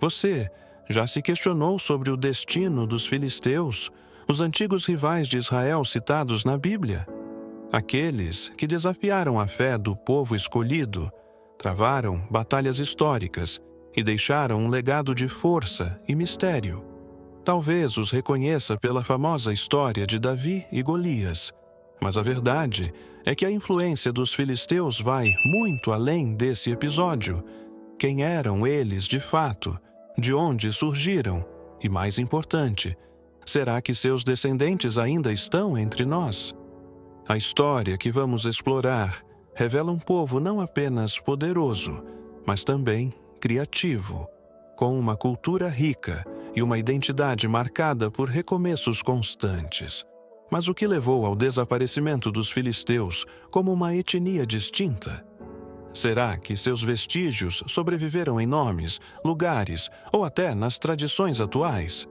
Você já se questionou sobre o destino dos filisteus, os antigos rivais de Israel citados na Bíblia? Aqueles que desafiaram a fé do povo escolhido, travaram batalhas históricas e deixaram um legado de força e mistério. Talvez os reconheça pela famosa história de Davi e Golias, mas a verdade é que a influência dos filisteus vai muito além desse episódio. Quem eram eles de fato? De onde surgiram? E mais importante, será que seus descendentes ainda estão entre nós? A história que vamos explorar revela um povo não apenas poderoso, mas também criativo, com uma cultura rica e uma identidade marcada por recomeços constantes. Mas o que levou ao desaparecimento dos filisteus como uma etnia distinta? Será que seus vestígios sobreviveram em nomes, lugares ou até nas tradições atuais?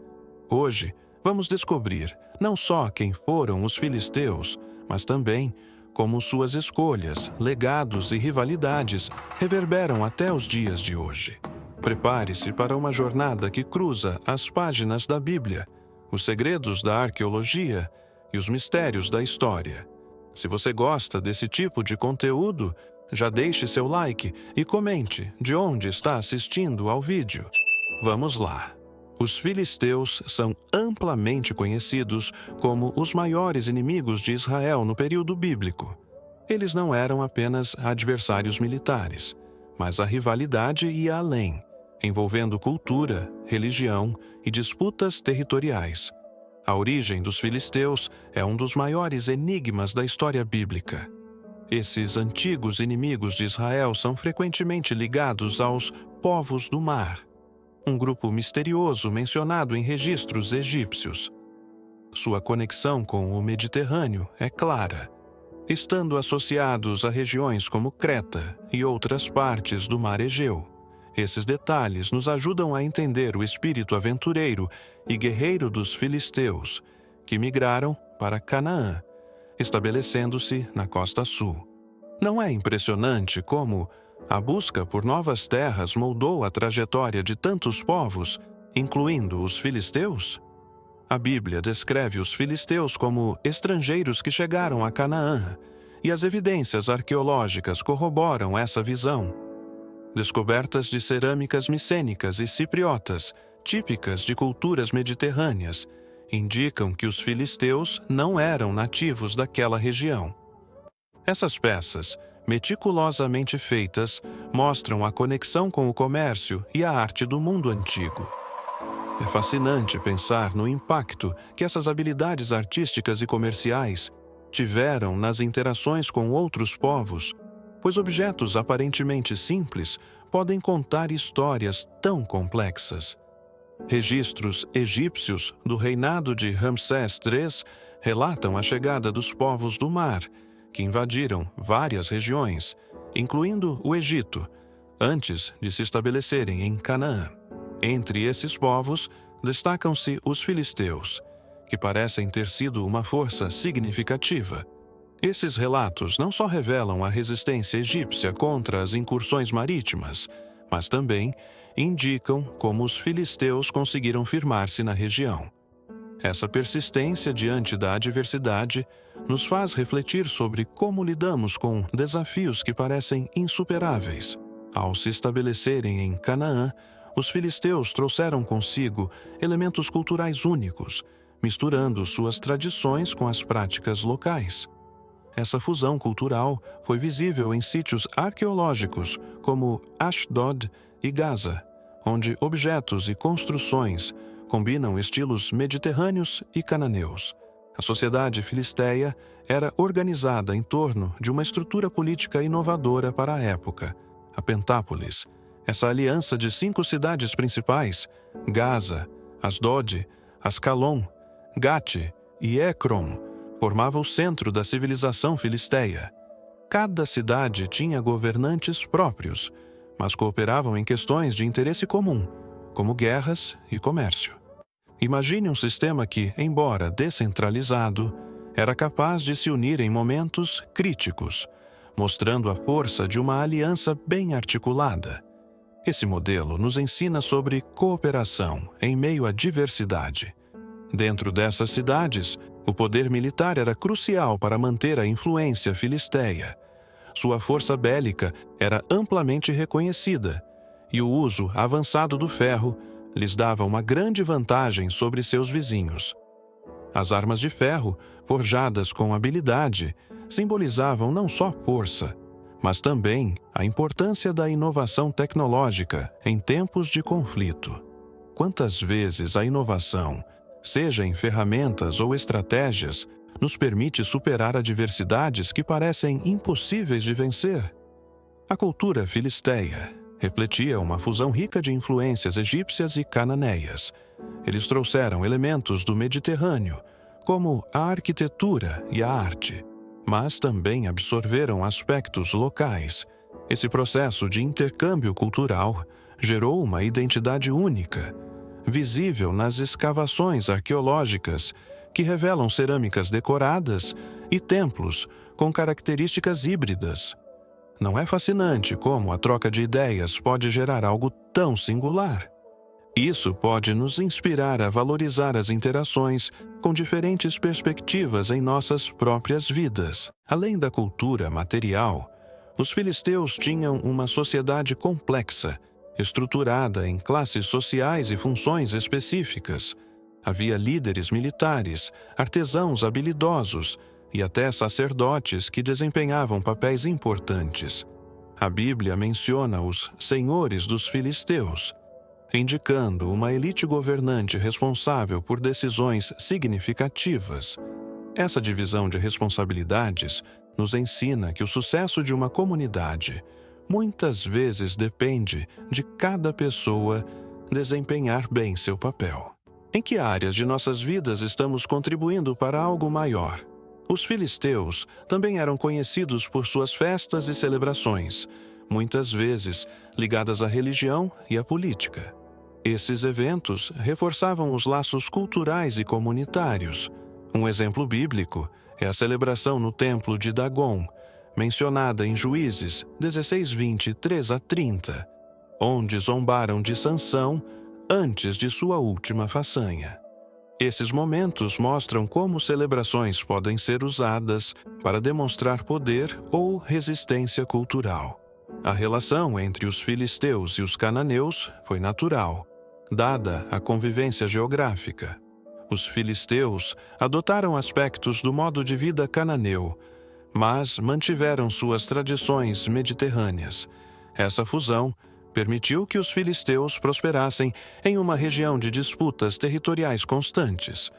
Hoje, vamos descobrir não só quem foram os filisteus, mas também como suas escolhas, legados e rivalidades reverberam até os dias de hoje. Prepare-se para uma jornada que cruza as páginas da Bíblia, os segredos da arqueologia e os mistérios da história. Se você gosta desse tipo de conteúdo, já deixe seu like e comente de onde está assistindo ao vídeo. Vamos lá! Os filisteus são amplamente conhecidos como os maiores inimigos de Israel no período bíblico. Eles não eram apenas adversários militares, mas a rivalidade ia além, envolvendo cultura, religião e disputas territoriais. A origem dos filisteus é um dos maiores enigmas da história bíblica. Esses antigos inimigos de Israel são frequentemente ligados aos povos do mar, um grupo misterioso mencionado em registros egípcios. Sua conexão com o Mediterrâneo é clara, estando associados a regiões como Creta e outras partes do Mar Egeu. Esses detalhes nos ajudam a entender o espírito aventureiro e guerreiro dos filisteus, que migraram para Canaã, estabelecendo-se na costa sul. Não é impressionante como a busca por novas terras moldou a trajetória de tantos povos, incluindo os filisteus? A Bíblia descreve os filisteus como estrangeiros que chegaram a Canaã, e as evidências arqueológicas corroboram essa visão. Descobertas de cerâmicas micênicas e cipriotas, típicas de culturas mediterrâneas, indicam que os filisteus não eram nativos daquela região. Essas peças, meticulosamente feitas, mostram a conexão com o comércio e a arte do mundo antigo. É fascinante pensar no impacto que essas habilidades artísticas e comerciais tiveram nas interações com outros povos, pois objetos aparentemente simples podem contar histórias tão complexas. Registros egípcios do reinado de Ramsés III relatam a chegada dos povos do mar, que invadiram várias regiões, incluindo o Egito, antes de se estabelecerem em Canaã. Entre esses povos, destacam-se os filisteus, que parecem ter sido uma força significativa. Esses relatos não só revelam a resistência egípcia contra as incursões marítimas, mas também indicam como os filisteus conseguiram firmar-se na região. Essa persistência diante da adversidade nos faz refletir sobre como lidamos com desafios que parecem insuperáveis. Ao se estabelecerem em Canaã, os filisteus trouxeram consigo elementos culturais únicos, misturando suas tradições com as práticas locais. Essa fusão cultural foi visível em sítios arqueológicos como Ashdod e Gaza, onde objetos e construções combinam estilos mediterrâneos e cananeus. A sociedade filisteia era organizada em torno de uma estrutura política inovadora para a época, a Pentápolis. Essa aliança de 5 cidades principais, Gaza, Asdod, Ascalon, Gate e Ecrom, formava o centro da civilização filisteia. Cada cidade tinha governantes próprios, mas cooperavam em questões de interesse comum, como guerras e comércio. Imagine um sistema que, embora descentralizado, era capaz de se unir em momentos críticos, mostrando a força de uma aliança bem articulada. Esse modelo nos ensina sobre cooperação em meio à diversidade. Dentro dessas cidades, o poder militar era crucial para manter a influência filisteia. Sua força bélica era amplamente reconhecida, e o uso avançado do ferro lhes dava uma grande vantagem sobre seus vizinhos. As armas de ferro, forjadas com habilidade, simbolizavam não só força, mas também a importância da inovação tecnológica em tempos de conflito. Quantas vezes a inovação, seja em ferramentas ou estratégias, nos permite superar adversidades que parecem impossíveis de vencer? A cultura filisteia refletia uma fusão rica de influências egípcias e cananeias. Eles trouxeram elementos do Mediterrâneo, como a arquitetura e a arte, mas também absorveram aspectos locais. Esse processo de intercâmbio cultural gerou uma identidade única, visível nas escavações arqueológicas, que revelam cerâmicas decoradas e templos com características híbridas. Não é fascinante como a troca de ideias pode gerar algo tão singular? Isso pode nos inspirar a valorizar as interações com diferentes perspectivas em nossas próprias vidas. Além da cultura material, os filisteus tinham uma sociedade complexa, estruturada em classes sociais e funções específicas. Havia líderes militares, artesãos habilidosos e até sacerdotes que desempenhavam papéis importantes. A Bíblia menciona os senhores dos filisteus, indicando uma elite governante responsável por decisões significativas. Essa divisão de responsabilidades nos ensina que o sucesso de uma comunidade muitas vezes depende de cada pessoa desempenhar bem seu papel. Em que áreas de nossas vidas estamos contribuindo para algo maior? Os filisteus também eram conhecidos por suas festas e celebrações, muitas vezes ligadas à religião e à política. Esses eventos reforçavam os laços culturais e comunitários. Um exemplo bíblico é a celebração no templo de Dagon, mencionada em Juízes 16:20, 3-30, onde zombaram de Sansão antes de sua última façanha. Esses momentos mostram como celebrações podem ser usadas para demonstrar poder ou resistência cultural. A relação entre os filisteus e os cananeus foi natural, dada a convivência geográfica. Os filisteus adotaram aspectos do modo de vida cananeu, mas mantiveram suas tradições mediterrâneas. Essa fusão permitiu que os filisteus prosperassem em uma região de disputas territoriais constantes.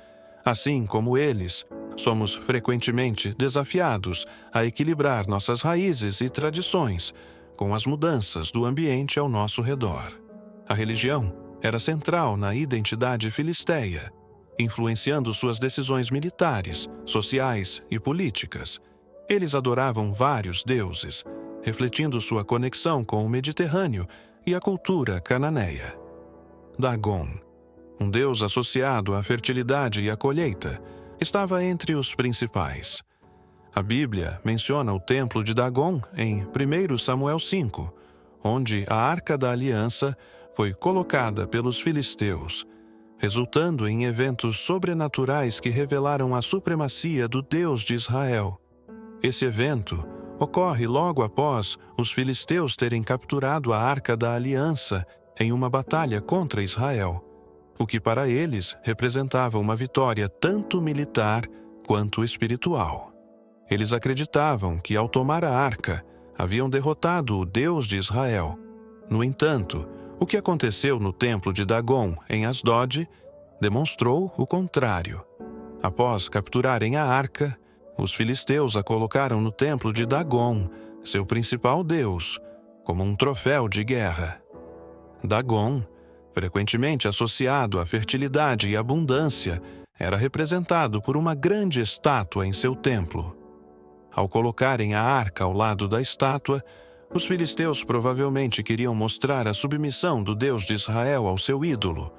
Assim como eles, somos frequentemente desafiados a equilibrar nossas raízes e tradições com as mudanças do ambiente ao nosso redor. A religião era central na identidade filisteia, influenciando suas decisões militares, sociais e políticas. Eles adoravam vários deuses, refletindo sua conexão com o Mediterrâneo e a cultura cananeia. Dagon, um deus associado à fertilidade e à colheita, estava entre os principais. A Bíblia menciona o templo de Dagon em 1 Samuel 5, onde a Arca da Aliança foi colocada pelos filisteus, resultando em eventos sobrenaturais que revelaram a supremacia do Deus de Israel. Esse evento ocorre logo após os filisteus terem capturado a Arca da Aliança em uma batalha contra Israel, o que para eles representava uma vitória tanto militar quanto espiritual. Eles acreditavam que, ao tomar a arca, haviam derrotado o Deus de Israel. No entanto, o que aconteceu no templo de Dagon, em Asdod, demonstrou o contrário. Após capturarem a arca, os filisteus a colocaram no templo de Dagon, seu principal deus, como um troféu de guerra. Dagon, frequentemente associado à fertilidade e abundância, era representado por uma grande estátua em seu templo. Ao colocarem a arca ao lado da estátua, os filisteus provavelmente queriam mostrar a submissão do Deus de Israel ao seu ídolo,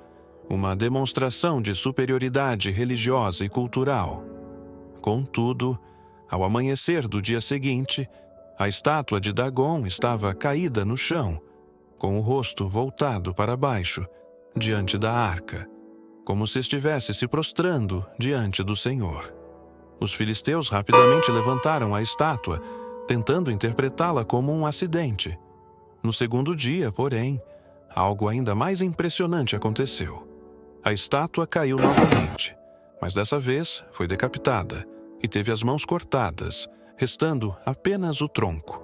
uma demonstração de superioridade religiosa e cultural. Contudo, ao amanhecer do dia seguinte, a estátua de Dagon estava caída no chão. com o rosto voltado para baixo, diante da arca, como se estivesse se prostrando diante do Senhor. Os filisteus rapidamente levantaram a estátua, tentando interpretá-la como um acidente. No segundo dia, porém, algo ainda mais impressionante aconteceu. A estátua caiu novamente, mas dessa vez foi decapitada e teve as mãos cortadas, restando apenas o tronco.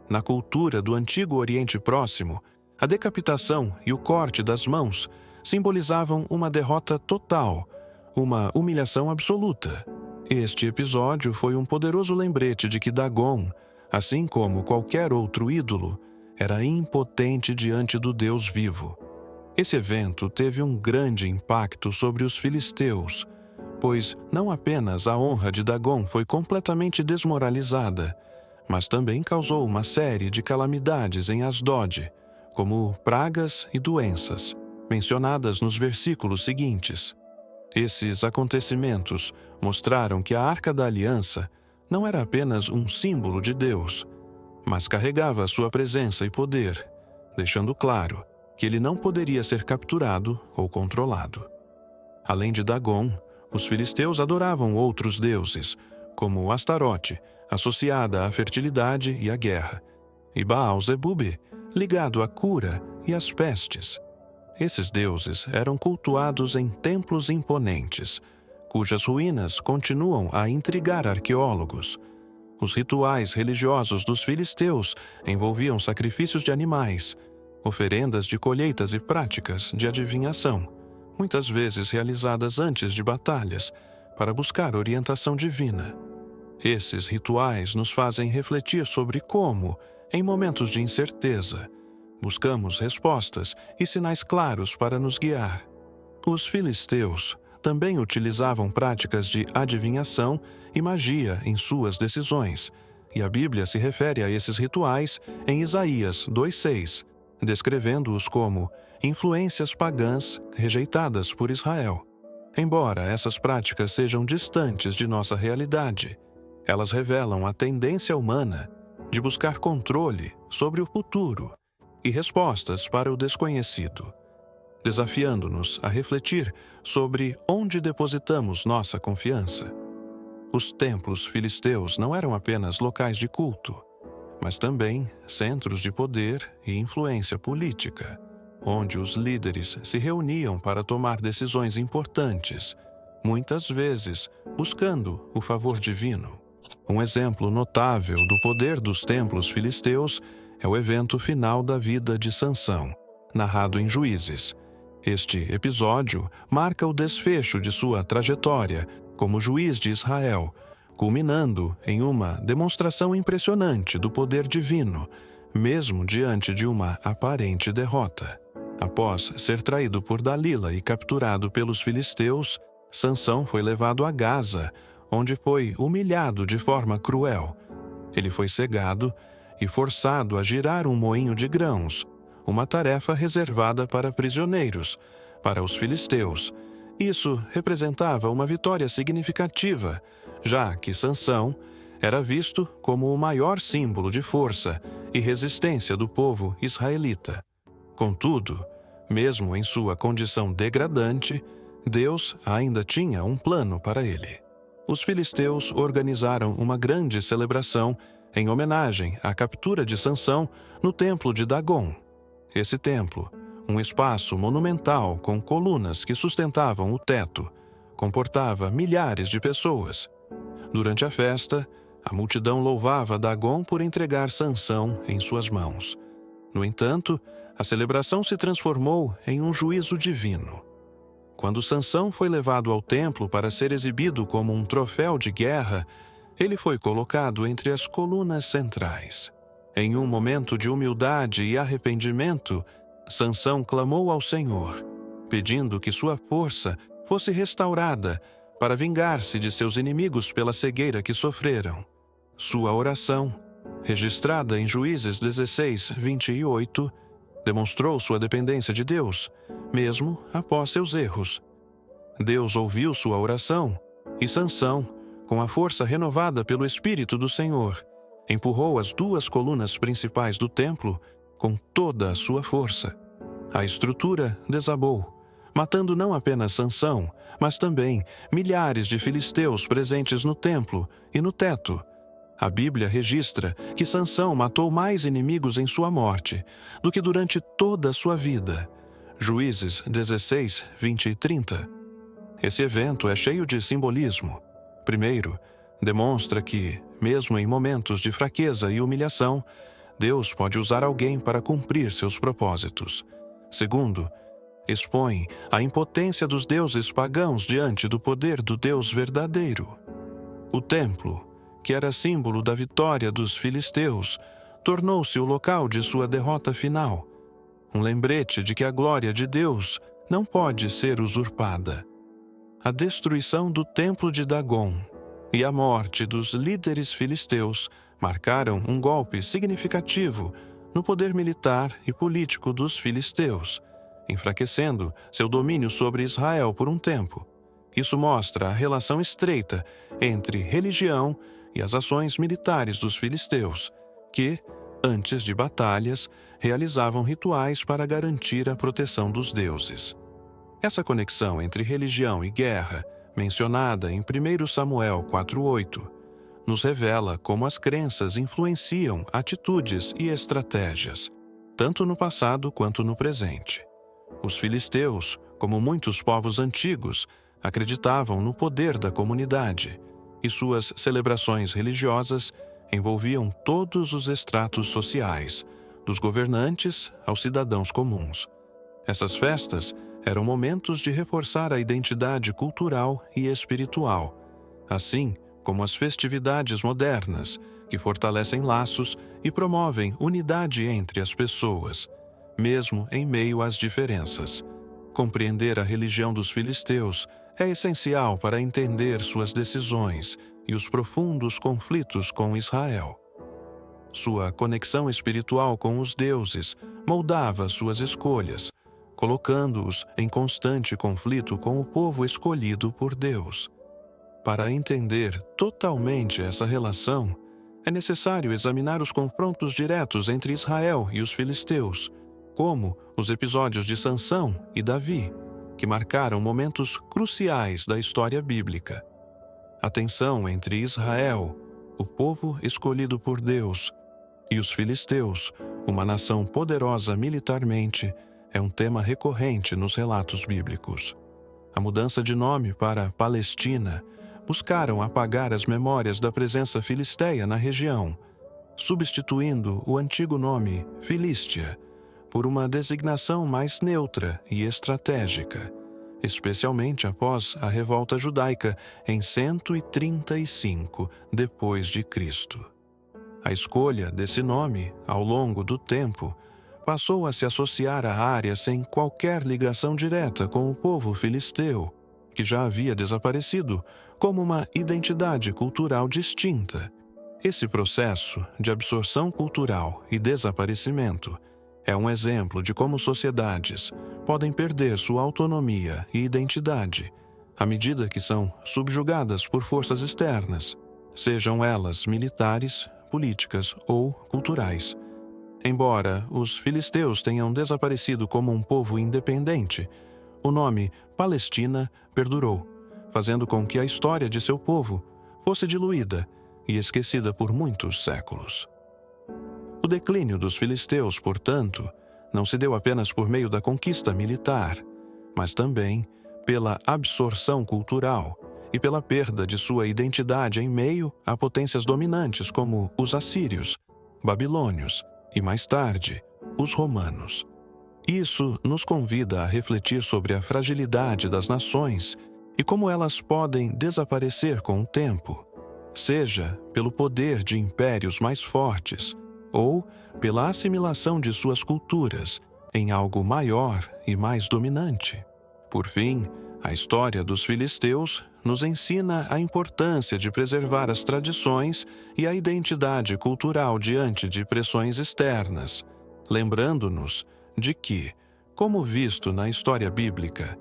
Na cultura do antigo Oriente Próximo, a decapitação e o corte das mãos simbolizavam uma derrota total, uma humilhação absoluta. Este episódio foi um poderoso lembrete de que Dagon, assim como qualquer outro ídolo, era impotente diante do Deus vivo. Esse evento teve um grande impacto sobre os filisteus, pois não apenas a honra de Dagon foi completamente desmoralizada, mas também causou uma série de calamidades em Asdod, como pragas e doenças, mencionadas nos versículos seguintes. Esses acontecimentos mostraram que a Arca da Aliança não era apenas um símbolo de Deus, mas carregava sua presença e poder, deixando claro que ele não poderia ser capturado ou controlado. Além de Dagon, os filisteus adoravam outros deuses, como Astarote, associada à fertilidade e à guerra, e Baal-Zebub, ligado à cura e às pestes. Esses deuses eram cultuados em templos imponentes, cujas ruínas continuam a intrigar arqueólogos. Os rituais religiosos dos filisteus envolviam sacrifícios de animais, oferendas de colheitas e práticas de adivinhação, muitas vezes realizadas antes de batalhas, para buscar orientação divina. Esses rituais nos fazem refletir sobre como, em momentos de incerteza, buscamos respostas e sinais claros para nos guiar. Os filisteus também utilizavam práticas de adivinhação e magia em suas decisões, e a Bíblia se refere a esses rituais em Isaías 2:6, descrevendo-os como influências pagãs rejeitadas por Israel. Embora essas práticas sejam distantes de nossa realidade, elas revelam a tendência humana de buscar controle sobre o futuro e respostas para o desconhecido, desafiando-nos a refletir sobre onde depositamos nossa confiança. Os templos filisteus não eram apenas locais de culto, mas também centros de poder e influência política, onde os líderes se reuniam para tomar decisões importantes, muitas vezes buscando o favor divino. Um exemplo notável do poder dos templos filisteus é o evento final da vida de Sansão, narrado em Juízes. Este episódio marca o desfecho de sua trajetória como juiz de Israel, culminando em uma demonstração impressionante do poder divino, mesmo diante de uma aparente derrota. Após ser traído por Dalila e capturado pelos filisteus, Sansão foi levado a Gaza, onde foi humilhado de forma cruel. Ele foi cegado e forçado a girar um moinho de grãos, uma tarefa reservada para prisioneiros. Para os filisteus, isso representava uma vitória significativa, já que Sansão era visto como o maior símbolo de força e resistência do povo israelita. Contudo, mesmo em sua condição degradante, Deus ainda tinha um plano para ele. Os filisteus organizaram uma grande celebração em homenagem à captura de Sansão no templo de Dagon. Esse templo, um espaço monumental com colunas que sustentavam o teto, comportava milhares de pessoas. Durante a festa, a multidão louvava Dagon por entregar Sansão em suas mãos. No entanto, a celebração se transformou em um juízo divino. Quando Sansão foi levado ao templo para ser exibido como um troféu de guerra, ele foi colocado entre as colunas centrais. Em um momento de humildade e arrependimento, Sansão clamou ao Senhor, pedindo que sua força fosse restaurada para vingar-se de seus inimigos pela cegueira que sofreram. Sua oração, registrada em Juízes 16:28, demonstrou sua dependência de Deus, mesmo após seus erros. Deus ouviu sua oração e Sansão, com a força renovada pelo Espírito do Senhor, empurrou as duas colunas principais do templo com toda a sua força. A estrutura desabou, matando não apenas Sansão, mas também milhares de filisteus presentes no templo e no teto. A Bíblia registra que Sansão matou mais inimigos em sua morte do que durante toda a sua vida. Juízes 16, 20 e 30. Esse evento é cheio de simbolismo. Primeiro, demonstra que, mesmo em momentos de fraqueza e humilhação, Deus pode usar alguém para cumprir seus propósitos. Segundo, expõe a impotência dos deuses pagãos diante do poder do Deus verdadeiro. O templo, que era símbolo da vitória dos filisteus, tornou-se o local de sua derrota final. Um lembrete de que a glória de Deus não pode ser usurpada. A destruição do templo de Dagon e a morte dos líderes filisteus marcaram um golpe significativo no poder militar e político dos filisteus, enfraquecendo seu domínio sobre Israel por um tempo. Isso mostra a relação estreita entre religião e as ações militares dos filisteus, que, antes de batalhas, realizavam rituais para garantir a proteção dos deuses. Essa conexão entre religião e guerra, mencionada em 1 Samuel 4:8, nos revela como as crenças influenciam atitudes e estratégias, tanto no passado quanto no presente. Os filisteus, como muitos povos antigos, acreditavam no poder da comunidade, e suas celebrações religiosas envolviam todos os estratos sociais, dos governantes aos cidadãos comuns. Essas festas eram momentos de reforçar a identidade cultural e espiritual, assim como as festividades modernas, que fortalecem laços e promovem unidade entre as pessoas, mesmo em meio às diferenças. Compreender a religião dos filisteus é essencial para entender suas decisões e os profundos conflitos com Israel. Sua conexão espiritual com os deuses moldava suas escolhas, colocando-os em constante conflito com o povo escolhido por Deus. Para entender totalmente essa relação, é necessário examinar os confrontos diretos entre Israel e os filisteus, como os episódios de Sansão e Davi, que marcaram momentos cruciais da história bíblica. A tensão entre Israel, o povo escolhido por Deus, e os filisteus, uma nação poderosa militarmente, é um tema recorrente nos relatos bíblicos. A mudança de nome para Palestina buscaram apagar as memórias da presença filisteia na região, substituindo o antigo nome Filístia por uma designação mais neutra e estratégica, especialmente após a revolta judaica em 135 d.C. A escolha desse nome, ao longo do tempo, passou a se associar a áreas sem qualquer ligação direta com o povo filisteu, que já havia desaparecido, como uma identidade cultural distinta. Esse processo de absorção cultural e desaparecimento é um exemplo de como sociedades podem perder sua autonomia e identidade à medida que são subjugadas por forças externas, sejam elas militares, políticas ou culturais. Embora os filisteus tenham desaparecido como um povo independente, o nome Palestina perdurou, fazendo com que a história de seu povo fosse diluída e esquecida por muitos séculos. O declínio dos filisteus, portanto, não se deu apenas por meio da conquista militar, mas também pela absorção cultural e pela perda de sua identidade em meio a potências dominantes como os assírios, babilônios e, mais tarde, os romanos. Isso nos convida a refletir sobre a fragilidade das nações e como elas podem desaparecer com o tempo, seja pelo poder de impérios mais fortes ou pela assimilação de suas culturas em algo maior e mais dominante. Por fim, a história dos filisteus nos ensina a importância de preservar as tradições e a identidade cultural diante de pressões externas, lembrando-nos de que, como visto na história bíblica,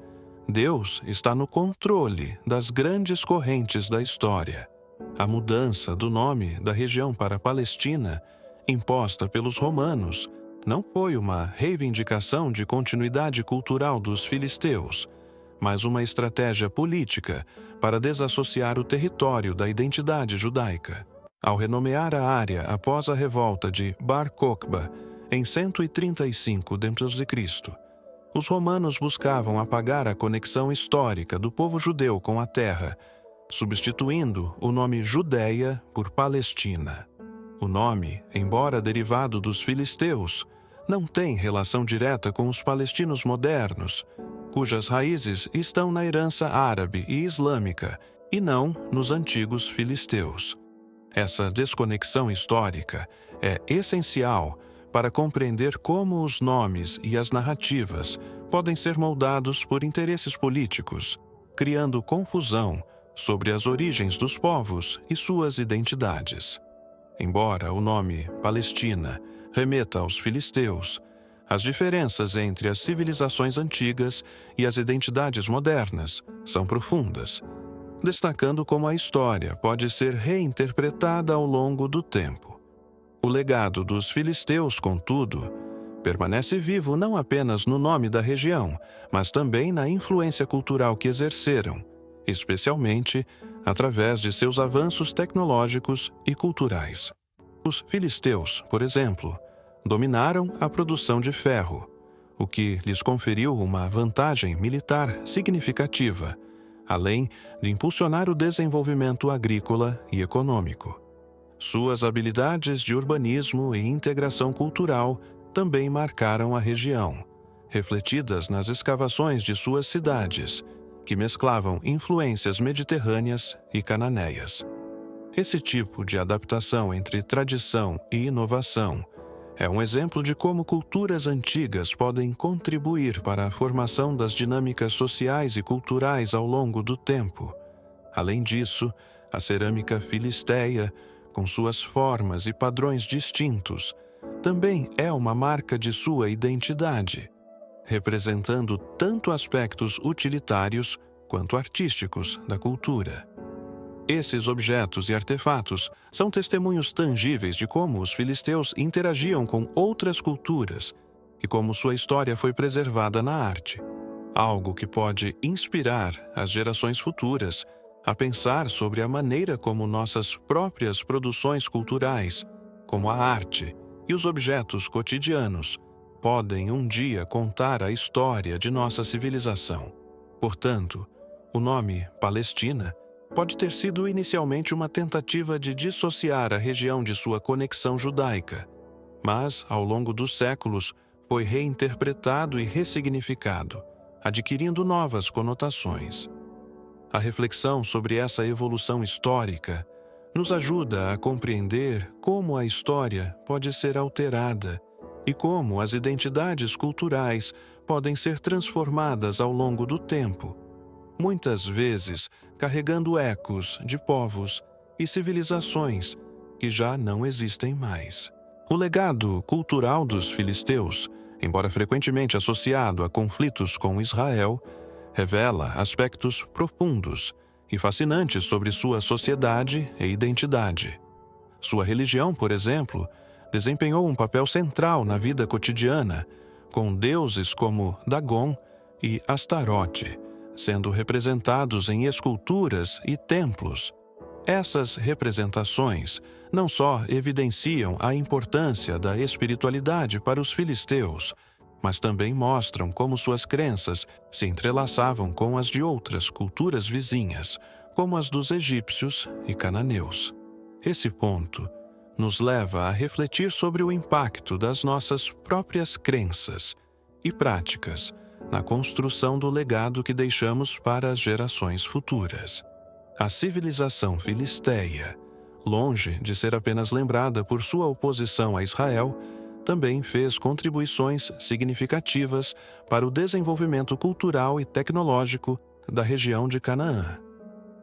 Deus está no controle das grandes correntes da história. A mudança do nome da região para Palestina, imposta pelos romanos, não foi uma reivindicação de continuidade cultural dos filisteus, mas uma estratégia política para desassociar o território da identidade judaica. Ao renomear a área após a revolta de Bar Kokhba, em 135 d.C., os romanos buscavam apagar a conexão histórica do povo judeu com a terra, substituindo o nome Judéia por Palestina. O nome, embora derivado dos filisteus, não tem relação direta com os palestinos modernos, cujas raízes estão na herança árabe e islâmica, e não nos antigos filisteus. Essa desconexão histórica é essencial para compreender como os nomes e as narrativas podem ser moldados por interesses políticos, criando confusão sobre as origens dos povos e suas identidades. Embora o nome Palestina remeta aos filisteus, as diferenças entre as civilizações antigas e as identidades modernas são profundas, destacando como a história pode ser reinterpretada ao longo do tempo. O legado dos filisteus, contudo, permanece vivo não apenas no nome da região, mas também na influência cultural que exerceram, especialmente através de seus avanços tecnológicos e culturais. Os filisteus, por exemplo, dominaram a produção de ferro, o que lhes conferiu uma vantagem militar significativa, além de impulsionar o desenvolvimento agrícola e econômico. Suas habilidades de urbanismo e integração cultural também marcaram a região, refletidas nas escavações de suas cidades, que mesclavam influências mediterrâneas e cananeias. Esse tipo de adaptação entre tradição e inovação é um exemplo de como culturas antigas podem contribuir para a formação das dinâmicas sociais e culturais ao longo do tempo. Além disso, a cerâmica filisteia, com suas formas e padrões distintos, também é uma marca de sua identidade, representando tanto aspectos utilitários quanto artísticos da cultura. Esses objetos e artefatos são testemunhos tangíveis de como os filisteus interagiam com outras culturas e como sua história foi preservada na arte, algo que pode inspirar as gerações futuras a pensar sobre a maneira como nossas próprias produções culturais, como a arte e os objetos cotidianos, podem um dia contar a história de nossa civilização. Portanto, o nome Palestina pode ter sido inicialmente uma tentativa de dissociar a região de sua conexão judaica, mas, ao longo dos séculos, foi reinterpretado e ressignificado, adquirindo novas conotações. A reflexão sobre essa evolução histórica nos ajuda a compreender como a história pode ser alterada e como as identidades culturais podem ser transformadas ao longo do tempo, muitas vezes carregando ecos de povos e civilizações que já não existem mais. O legado cultural dos filisteus, embora frequentemente associado a conflitos com Israel, revela aspectos profundos e fascinantes sobre sua sociedade e identidade. Sua religião, por exemplo, desempenhou um papel central na vida cotidiana, com deuses como Dagon e Astarote, sendo representados em esculturas e templos. Essas representações não só evidenciam a importância da espiritualidade para os filisteus, mas também mostram como suas crenças se entrelaçavam com as de outras culturas vizinhas, como as dos egípcios e cananeus. Esse ponto nos leva a refletir sobre o impacto das nossas próprias crenças e práticas na construção do legado que deixamos para as gerações futuras. A civilização filisteia, longe de ser apenas lembrada por sua oposição a Israel, também fez contribuições significativas para o desenvolvimento cultural e tecnológico da região de Canaã.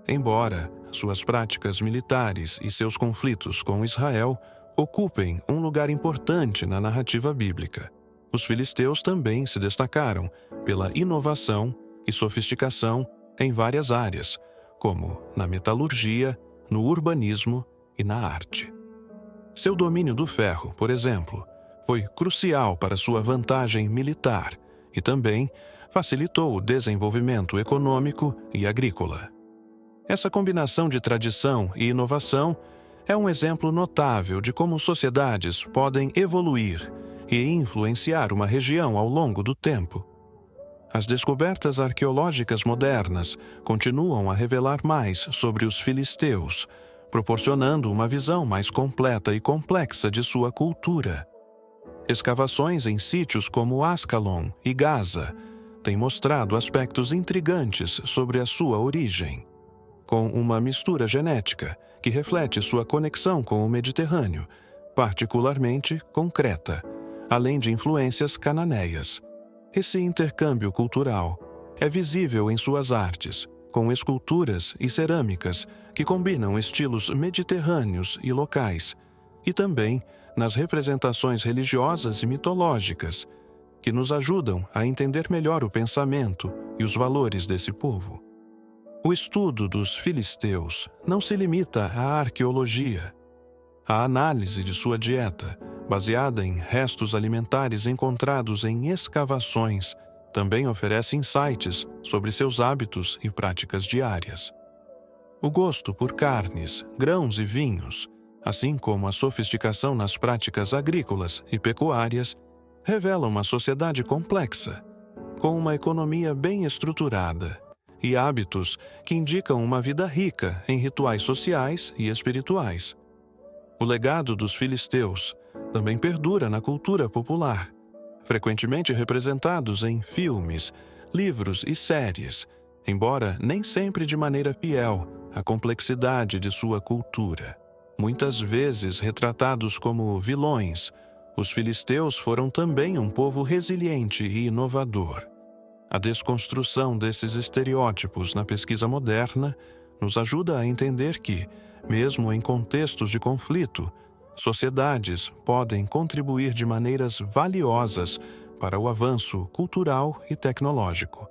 Embora suas práticas militares e seus conflitos com Israel ocupem um lugar importante na narrativa bíblica, os filisteus também se destacaram pela inovação e sofisticação em várias áreas, como na metalurgia, no urbanismo e na arte. Seu domínio do ferro, por exemplo, foi crucial para sua vantagem militar e também facilitou o desenvolvimento econômico e agrícola. Essa combinação de tradição e inovação é um exemplo notável de como sociedades podem evoluir e influenciar uma região ao longo do tempo. As descobertas arqueológicas modernas continuam a revelar mais sobre os filisteus, proporcionando uma visão mais completa e complexa de sua cultura. Escavações em sítios como Ascalon e Gaza têm mostrado aspectos intrigantes sobre a sua origem, com uma mistura genética que reflete sua conexão com o Mediterrâneo, particularmente com Creta, além de influências cananeias. Esse intercâmbio cultural é visível em suas artes, com esculturas e cerâmicas que combinam estilos mediterrâneos e locais, e também nas representações religiosas e mitológicas, que nos ajudam a entender melhor o pensamento e os valores desse povo. O estudo dos filisteus não se limita à arqueologia. A análise de sua dieta, baseada em restos alimentares encontrados em escavações, também oferece insights sobre seus hábitos e práticas diárias. O gosto por carnes, grãos e vinhos, assim como a sofisticação nas práticas agrícolas e pecuárias, revela uma sociedade complexa, com uma economia bem estruturada e hábitos que indicam uma vida rica em rituais sociais e espirituais. O legado dos filisteus também perdura na cultura popular, frequentemente representados em filmes, livros e séries, embora nem sempre de maneira fiel à complexidade de sua cultura. Muitas vezes retratados como vilões, os filisteus foram também um povo resiliente e inovador. A desconstrução desses estereótipos na pesquisa moderna nos ajuda a entender que, mesmo em contextos de conflito, sociedades podem contribuir de maneiras valiosas para o avanço cultural e tecnológico.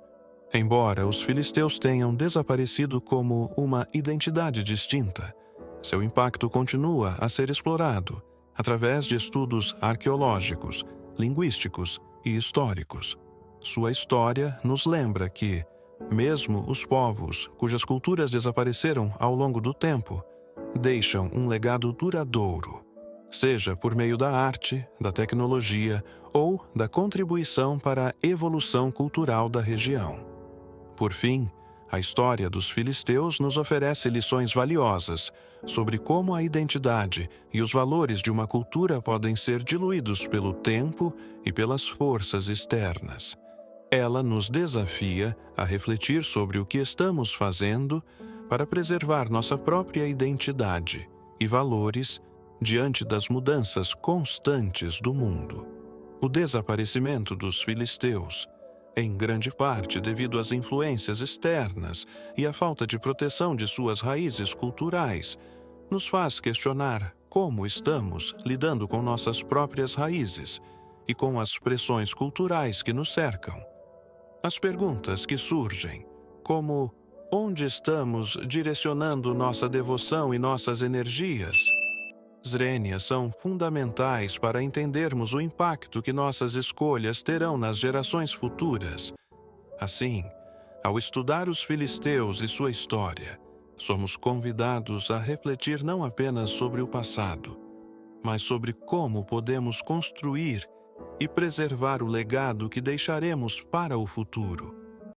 Embora os filisteus tenham desaparecido como uma identidade distinta, seu impacto continua a ser explorado através de estudos arqueológicos, linguísticos e históricos. Sua história nos lembra que, mesmo os povos cujas culturas desapareceram ao longo do tempo, deixam um legado duradouro, seja por meio da arte, da tecnologia ou da contribuição para a evolução cultural da região. Por fim, a história dos filisteus nos oferece lições valiosas sobre como a identidade e os valores de uma cultura podem ser diluídos pelo tempo e pelas forças externas. Ela nos desafia a refletir sobre o que estamos fazendo para preservar nossa própria identidade e valores diante das mudanças constantes do mundo. O desaparecimento dos filisteus, em grande parte devido às influências externas e à falta de proteção de suas raízes culturais, nos faz questionar como estamos lidando com nossas próprias raízes e com as pressões culturais que nos cercam. As perguntas que surgem, como onde estamos direcionando nossa devoção e nossas energias, Zrenia, são fundamentais para entendermos o impacto que nossas escolhas terão nas gerações futuras. Assim, ao estudar os filisteus e sua história, somos convidados a refletir não apenas sobre o passado, mas sobre como podemos construir e preservar o legado que deixaremos para o futuro.